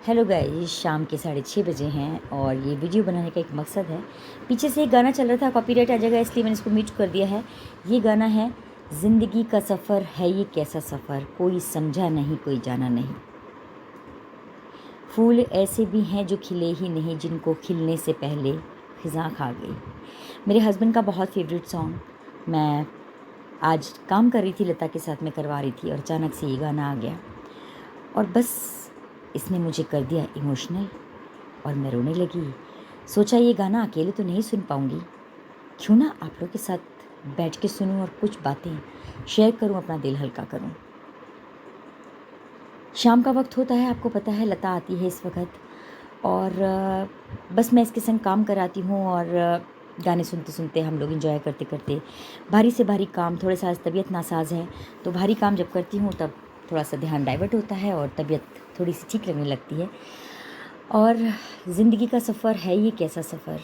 Hello guys, शाम के 6:30 बजे हैं और ये वीडियो बनाने का एक मकसद है। पीछे से एक गाना चल रहा था, कॉपीराइट आ जाएगा इसलिए मैंने इसको म्यूट कर दिया है। ये गाना है, ज़िंदगी का सफ़र है ये कैसा सफ़र, कोई समझा नहीं कोई जाना नहीं। फूल ऐसे भी हैं जो खिले ही नहीं, जिनको खिलने से पहले ख़िज़ां खा गई। मेरे हस्बैंड का बहुत फेवरेट सॉन्ग, मैं आज काम कर रही थी, लता के साथ में करवा रही थी और अचानक से ये गाना आ गया और बस इसने मुझे कर दिया इमोशनल और मैं रोने लगी। सोचा ये गाना अकेले तो नहीं सुन पाऊँगी, क्यों ना आप लोग के साथ बैठ के सुनूं और कुछ बातें शेयर करूं, अपना दिल हल्का करूं। शाम का वक्त होता है, आपको पता है, लता आती है इस वक्त और बस मैं इसके संग काम कराती हूँ और गाने सुनते सुनते हम लोग एंजॉय करते करते भारी से भारी काम, थोड़े सा तबीयत नासाज है तो भारी काम जब करती हूँ तब थोड़ा सा ध्यान डाइवर्ट होता है और तबीयत थोड़ी सी ठीक लगने लगती है। और ज़िंदगी का सफ़र है ये कैसा सफ़र,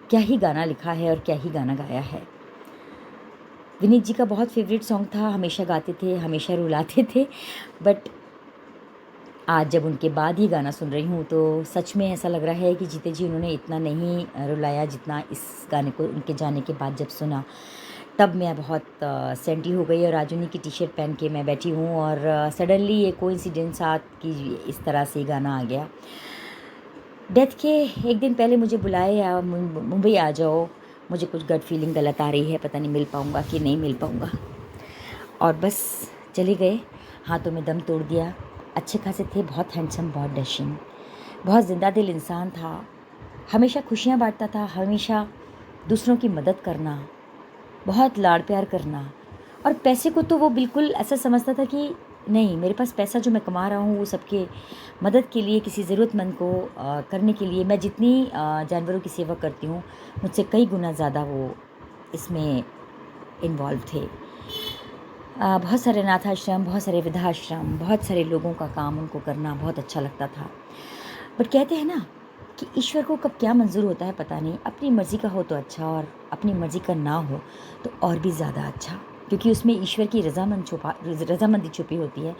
क्या ही गाना लिखा है और क्या ही गाना गाया है। विनीत जी का बहुत फेवरेट सॉन्ग था, हमेशा गाते थे, हमेशा रुलाते थे, बट आज जब उनके बाद ही गाना सुन रही हूँ तो सच में ऐसा लग रहा है कि जीते जी उन्होंने इतना नहीं रुलाया जितना इस गाने को उनके जाने के बाद जब सुना तब मैं बहुत सेंटी हो गई। और आज उन्हीं की टी शर्ट पहन के मैं बैठी हूँ और सडनली ये कोइंसिडेंस आज कि इस तरह से गाना आ गया। डेथ के एक दिन पहले मुझे बुलाए या मुंबई आ जाओ, मुझे कुछ गट फीलिंग गलत आ रही है, पता नहीं मिल पाऊँगा कि नहीं मिल पाऊँगा, और बस चले गए। हाथों में दम तोड़ दिया। अच्छे खासे थे, बहुत हैंडसम, बहुत डैशिंग, बहुत जिंदा दिल इंसान था, हमेशा खुशियाँ बांटता था, हमेशा दूसरों की मदद करना, बहुत लाड़ प्यार करना। और पैसे को तो वो बिल्कुल ऐसा समझता था कि नहीं, मेरे पास पैसा जो मैं कमा रहा हूँ वो सबके मदद के लिए, किसी ज़रूरतमंद को करने के लिए। मैं जितनी जानवरों की सेवा करती हूँ मुझसे कई गुना ज़्यादा वो इसमें इन्वॉल्व थे। बहुत सारे अनाथ आश्रम, बहुत सारे वृद्धाश्रम, बहुत सारे लोगों का काम उनको करना बहुत अच्छा लगता था। बट कहते हैं ना कि ईश्वर को कब क्या मंजूर होता है पता नहीं। अपनी मर्ज़ी का हो तो अच्छा और अपनी मर्ज़ी का ना हो तो और भी ज़्यादा अच्छा, क्योंकि उसमें ईश्वर की रज़ामंदी छुपी होती है।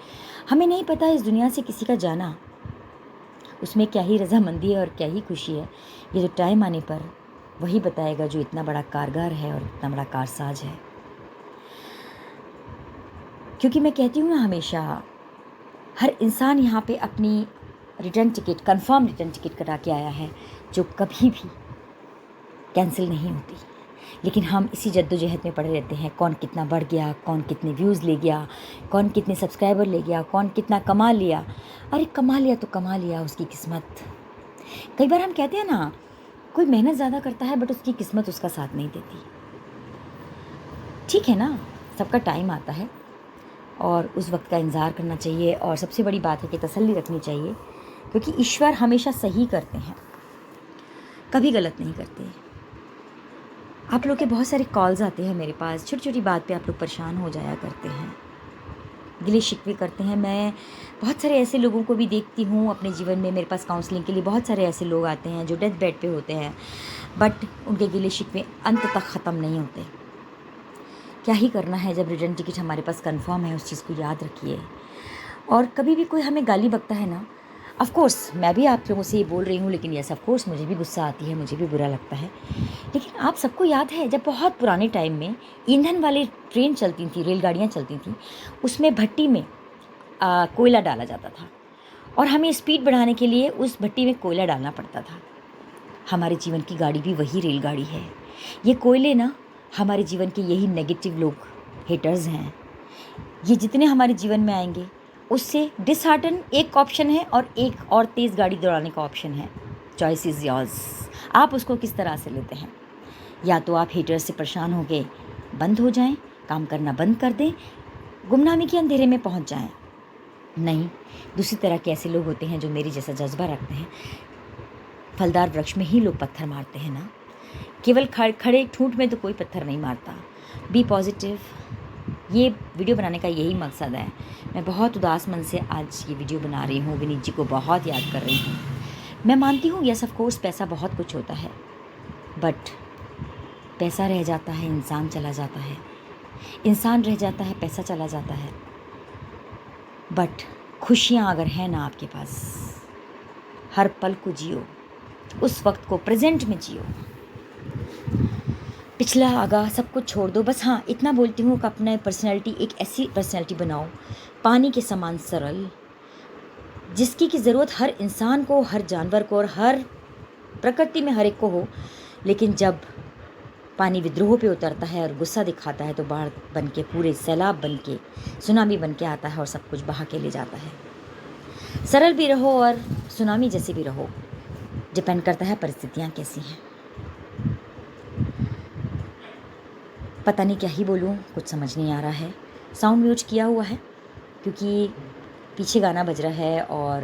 हमें नहीं पता इस दुनिया से किसी का जाना, उसमें क्या ही रज़ामंदी है और क्या ही खुशी है। ये जो टाइम आने पर वही बताएगा जो इतना बड़ा कारगर है और इतना बड़ा कारसाज है। क्योंकि मैं कहती हूँ ना, हमेशा हर इंसान यहाँ पे अपनी return ticket, confirm return ticket कटा के आया है जो कभी भी कैंसिल नहीं होती। लेकिन हम इसी जद्दोजहद में पड़े रहते हैं, कौन कितना बढ़ गया, कौन कितने व्यूज़ ले गया, कौन कितने सब्सक्राइबर ले गया, कौन कितना कमा लिया। अरे कमा लिया तो कमा लिया, उसकी किस्मत। कई बार हम कहते हैं ना, कोई मेहनत ज़्यादा करता है बट उसकी किस्मत उसका साथ नहीं देती। ठीक है ना, सबका टाइम आता है और उस वक्त का इंतज़ार करना चाहिए। और सबसे बड़ी बात है कि तसल्ली रखनी चाहिए, क्योंकि ईश्वर हमेशा सही करते हैं, कभी गलत नहीं करते। आप लोग के बहुत सारे कॉल्स आते हैं मेरे पास, छोटी छोटी बात पे आप लोग परेशान हो जाया करते हैं, गिले शिकवे करते हैं। मैं बहुत सारे ऐसे लोगों को भी देखती हूँ अपने जीवन में, मेरे पास काउंसलिंग के लिए बहुत सारे ऐसे लोग आते हैं जो डेथ बेड पे होते हैं, बट उनके गिले शिकवे अंत तक ख़त्म नहीं होते। क्या ही करना है, जब रिटर्न टिकट हमारे पास कंफर्म है, उस चीज़ को याद रखिए। और कभी भी कोई हमें गाली बकता है ना, ऑफ़ कोर्स मैं भी आप लोगों से ये बोल रही हूँ, लेकिन यस ऑफ़ कोर्स मुझे भी गुस्सा आती है, मुझे भी बुरा लगता है। लेकिन आप सबको याद है, जब बहुत पुराने टाइम में ईंधन वाली ट्रेन चलती थी, रेलगाड़ियाँ चलती थीं, उसमें भट्टी में कोयला डाला जाता था और हमें स्पीड बढ़ाने के लिए उस भट्टी में कोयला डालना पड़ता था। हमारे जीवन की गाड़ी भी वही रेलगाड़ी है। ये कोयले ना, हमारे जीवन के यही नेगेटिव लोग, हेटर्स हैं। ये जितने हमारे जीवन में आएंगे उससे डिसहार्टन एक ऑप्शन है और एक और तेज़ गाड़ी दौड़ाने का ऑप्शन है। चॉइस इज़ योर्स, आप उसको किस तरह से लेते हैं। या तो आप हेटर्स से परेशान हो गए, बंद हो जाएं, काम करना बंद कर दें, गुमनामी के अंधेरे में पहुंच जाएं। नहीं, दूसरी तरह के ऐसे लोग होते हैं जो मेरी जैसा जज्बा रखते हैं। फलदार वृक्ष में ही लोग पत्थर मारते हैं ना, केवल खड़े ठूंठ में तो कोई पत्थर नहीं मारता। B positive. ये वीडियो बनाने का यही मकसद है। मैं बहुत उदास मन से आज ये वीडियो बना रही हूँ, विनीत जी को बहुत याद कर रही हूँ। मैं मानती हूँ यस ऑफ कोर्स पैसा बहुत कुछ होता है, बट पैसा रह जाता है, इंसान चला जाता है, इंसान रह जाता है, पैसा चला जाता है। बट खुशियाँ अगर हैं ना आपके पास, हर पल को जियो, उस वक्त को प्रेजेंट में जियो, पिछला आगा सब कुछ छोड़ दो। बस हाँ इतना बोलती हूँ कि अपना पर्सनैलिटी एक ऐसी पर्सनैलिटी बनाओ, पानी के समान सरल, जिसकी की ज़रूरत हर इंसान को, हर जानवर को और हर प्रकृति में हर एक को हो। लेकिन जब पानी विद्रोह पे उतरता है और गुस्सा दिखाता है तो बाढ़ बन के, पूरे सैलाब बन के, सुनामी बन के आता है और सब कुछ बहा के ले जाता है। सरल भी रहो और सुनामी जैसे भी रहो, डिपेंड करता है परिस्थितियाँ कैसी हैं। पता नहीं क्या ही बोलूँ, कुछ समझ नहीं आ रहा है। साउंड म्यूट किया हुआ है क्योंकि पीछे गाना बज रहा है और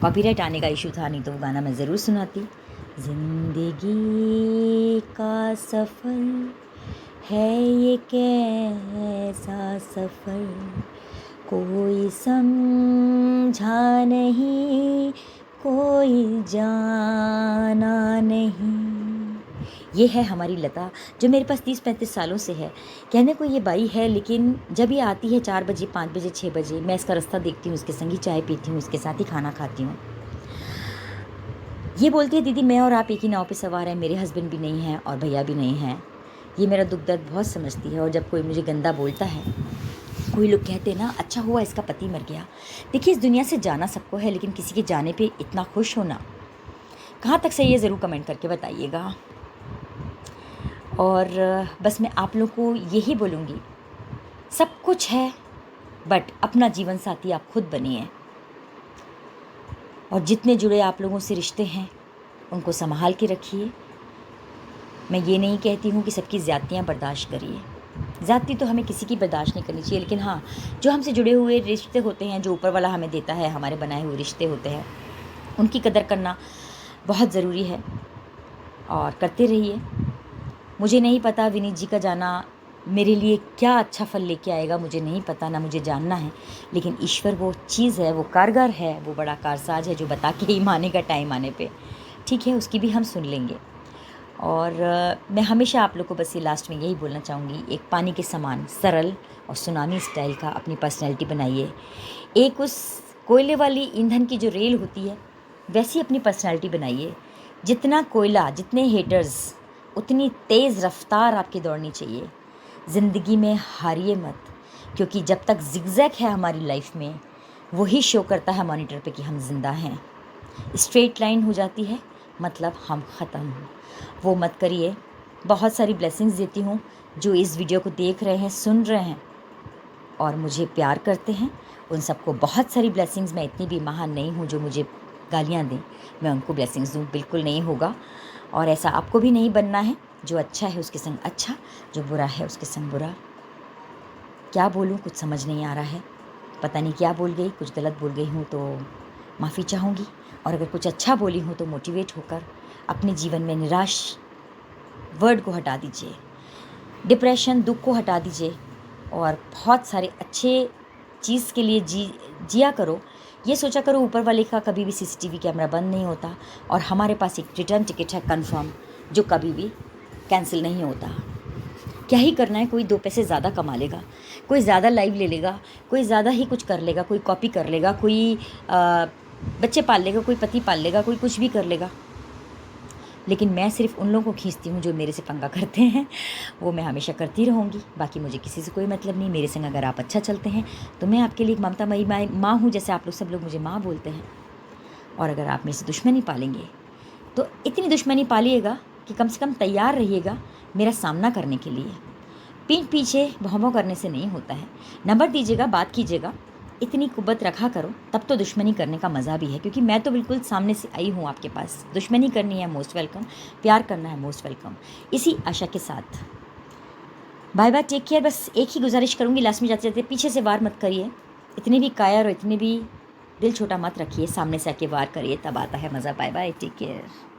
कॉपीराइट आने का इशू था, नहीं तो वो गाना मैं ज़रूर सुनाती। जिंदगी का सफ़र है ये कैसा सफ़र, कोई समझा नहीं, कोई जाना नहीं। ये है हमारी लता, जो मेरे पास 30-35 सालों से है। कहने को ये बाई है, लेकिन जब ये आती है 4 बजे, 5 बजे, 6 बजे, मैं इसका रास्ता देखती हूँ, उसके संग ही चाय पीती हूँ, उसके साथ ही खाना खाती हूँ। ये बोलती है दीदी मैं और आप एक ही नाव पे सवार हैं, मेरे हस्बैंड भी नहीं हैं और भैया भी नहीं हैं। ये मेरा दुख दर्द बहुत समझती है। और जब कोई मुझे गंदा बोलता है, कोई लोग कहते हैं ना अच्छा हुआ इसका पति मर गया। देखिए इस दुनिया से जाना सबको है, लेकिन किसी के जाने पे इतना खुश होना कहाँ तक सही है, ज़रूर कमेंट करके बताइएगा। और बस मैं आप लोगों को यही बोलूँगी, सब कुछ है बट अपना जीवन साथी आप खुद बनिए। और जितने जुड़े आप लोगों से रिश्ते हैं उनको संभाल के रखिए। मैं ये नहीं कहती हूँ कि सबकी ज़्यादतियाँ बर्दाश्त करिए, ज़्यादती तो हमें किसी की बर्दाश्त नहीं करनी चाहिए, लेकिन हाँ जो हमसे जुड़े हुए रिश्ते होते हैं, जो ऊपर वाला हमें देता है, हमारे बनाए हुए रिश्ते होते हैं, उनकी कदर करना बहुत ज़रूरी है और करते रहिए। मुझे नहीं पता विनीत जी का जाना मेरे लिए क्या अच्छा फल लेके आएगा, मुझे नहीं पता, ना मुझे जानना है, लेकिन ईश्वर वो चीज़ है, वो कारगर है, वो बड़ा कारसाज है जो बता के ही मानेगा टाइम आने पे। ठीक है, उसकी भी हम सुन लेंगे। और मैं हमेशा आप लोग को बस ये लास्ट में यही बोलना चाहूँगी, एक पानी के समान सरल और सुनामी स्टाइल का अपनी पर्सनैलिटी बनाइए। एक उस कोयले वाली ईंधन की जो रेल होती है वैसी अपनी पर्सनैलिटी बनाइए। जितना कोयला, जितने हेटर्स, उतनी तेज़ रफ्तार आपकी दौड़नी चाहिए। ज़िंदगी में हारिए मत, क्योंकि जब तक जिगजैग है हमारी लाइफ में, वही शो करता है मॉनिटर पे कि हम ज़िंदा हैं। स्ट्रेट लाइन हो जाती है मतलब हम ख़त्म। वो मत करिए। बहुत सारी ब्लेसिंग्स देती हूँ जो इस वीडियो को देख रहे हैं, सुन रहे हैं और मुझे प्यार करते हैं, उन सबको बहुत सारी ब्लेसिंग्स। मैं इतनी भी महान नहीं हूँ जो मुझे गालियाँ दें, मैं उनको ब्लेसिंग्स दूँ, बिल्कुल नहीं होगा। और ऐसा आपको भी नहीं बनना है। जो अच्छा है उसके संग अच्छा, जो बुरा है उसके संग बुरा। क्या बोलूँ, कुछ समझ नहीं आ रहा है, पता नहीं क्या बोल गई। कुछ गलत बोल गई हूँ तो माफ़ी चाहूँगी, और अगर कुछ अच्छा बोली हूँ तो मोटिवेट होकर अपने जीवन में निराश वर्ड को हटा दीजिए, डिप्रेशन, दुख को हटा दीजिए और बहुत सारे अच्छे चीज़ के लिए जिया करो। ये सोचा करो ऊपर वाले का कभी भी CCTV कैमरा बंद नहीं होता और हमारे पास एक रिटर्न टिकट है कन्फर्म, जो कभी भी कैंसिल नहीं होता। क्या ही करना है, कोई 2 पैसे ज़्यादा कमा लेगा, कोई ज़्यादा लाइव ले लेगा, कोई ज़्यादा ही कुछ कर लेगा, कोई कॉपी कर लेगा, कोई बच्चे पाल लेगा, कोई पति पाल लेगा, कोई कुछ भी कर लेगा। लेकिन मैं सिर्फ उन लोगों को खींचती हूँ जो मेरे से पंगा करते हैं, वो मैं हमेशा करती रहूँगी। बाकी मुझे किसी से कोई मतलब नहीं। मेरे संग अगर आप अच्छा चलते हैं तो मैं आपके लिए एक ममतामयी माँ हूँ, जैसे आप लोग सब लोग मुझे माँ बोलते हैं। और अगर आप मेरे से दुश्मनी पालेंगे तो इतनी दुश्मनी पालिएगा कि कम से कम तैयार रहिएगा मेरा सामना करने के लिए। पीठ पीछे भौं करने से नहीं होता है। नंबर दीजिएगा, बात कीजिएगा, इतनी कुब्बत रखा करो, तब तो दुश्मनी करने का मज़ा भी है। क्योंकि मैं तो बिल्कुल सामने से आई हूँ आपके पास। दुश्मनी करनी है मोस्ट वेलकम, प्यार करना है मोस्ट वेलकम। इसी आशा के साथ बाय बाय, टेक केयर। बस एक ही गुजारिश करूँगी लास्ट में जाते जाते, पीछे से वार मत करिए। इतने भी कायर और इतने भी दिल छोटा मत रखिए, सामने से आके वार करिए, तब आता है मज़ा। Bye bye, take care.